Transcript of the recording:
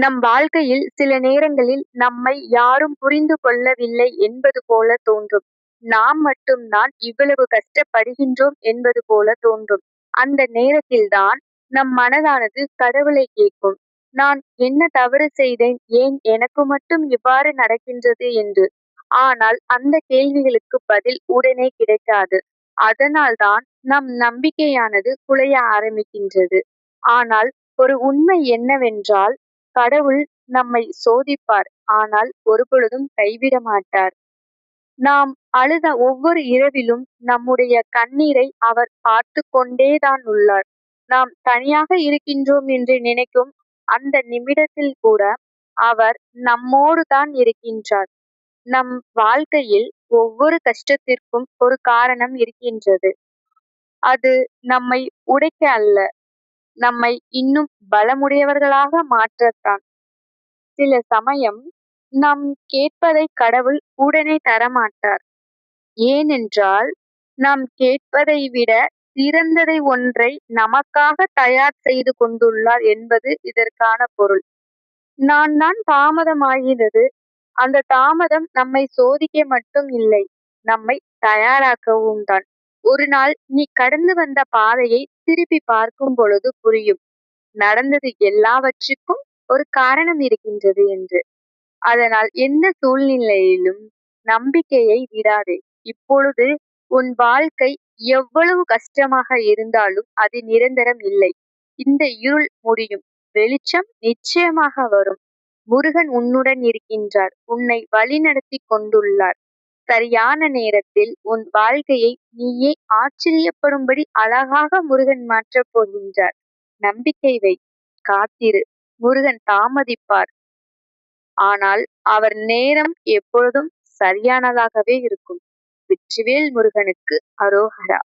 நம் வாழ்க்கையில் சில நேரங்களில் நம்மை யாரும் புரிந்து கொள்ளவில்லை என்பது போல தோன்றும். நாம் மட்டும்தான் இவ்வளவு கஷ்டப்படுகின்றோம் என்பது போல தோன்றும். அந்த நேரத்தில்தான் நம் மனதானது கடவுளை கேட்கும். நான் என்ன தவறு செய்தேன்? ஏன் எனக்கு மட்டும் இவ்வாறு நடக்கின்றது என்று. ஆனால் அந்த கேள்விகளுக்கு பதில் உடனே கிடைக்காது. அதனால்தான் நம் நம்பிக்கையானது குலைய ஆரம்பிக்கின்றது. ஆனால் ஒரு உண்மை என்னவென்றால், கடவுள் நம்மை சோதிப்பார், ஆனால் ஒருபொழுதும் கைவிட மாட்டார். நாம் அழுத ஒவ்வொரு இரவிலும் நம்முடைய கண்ணீரை அவர் பார்த்து கொண்டேதான் உள்ளார். நாம் தனியாக இருக்கின்றோம் என்று நினைக்கும் அந்த நிமிடத்தில் கூட அவர் நம்மோடு தான் இருக்கின்றார். நம் வாழ்க்கையில் ஒவ்வொரு கஷ்டத்திற்கும் ஒரு காரணம் இருக்கின்றது. அது நம்மை உடைக்க அல்ல, நம்மை இன்னும் பலமுடையவர்களாக மாற்றத்தான். சில சமயம் நாம் கேட்பதை கடவுள் உடனே தரமாட்டார். ஏனென்றால் நாம் கேட்பதை விட சிறந்ததை ஒன்றை நமக்காக தயார் செய்து கொண்டுள்ளார் என்பது இதற்கான பொருள். நான் தான் தாமதமாகிறது. அந்த தாமதம் நம்மை சோதிக்க மட்டும் இல்லை, நம்மை தயாராக்கவும் தான். ஒரு நாள் நீ கடந்து வந்த பாதையை திருப்பி பார்க்கும் பொழுது புரியும், நடந்தது எல்லாவற்றுக்கும் ஒரு காரணம் இருக்கின்றது என்று. அதனால் எந்த சூழ்நிலையிலும் நம்பிக்கையை விடாதே. இப்பொழுது உன் வாழ்க்கை எவ்வளவு கஷ்டமாக இருந்தாலும் அது நிரந்தரம் இல்லை. இந்த இருள் முடியும், வெளிச்சம் நிச்சயமாக வரும். முருகன் உன்னுடன் இருக்கின்றார், உன்னை வழிநடத்தி கொண்டுள்ளார். சரியான நேரத்தில் உன் வாழ்க்கையை நீயே ஆச்சரியப்படும்படி அழகாக முருகன் மாற்றப் போகின்றார். நம்பிக்கை வை, காத்திரு. முருகன் தாமதிப்பார், ஆனால் அவர் நேரம் எப்பொழுதும் சரியானதாகவே இருக்கும். வெற்றிவேல் முருகனுக்கு அரோகரா.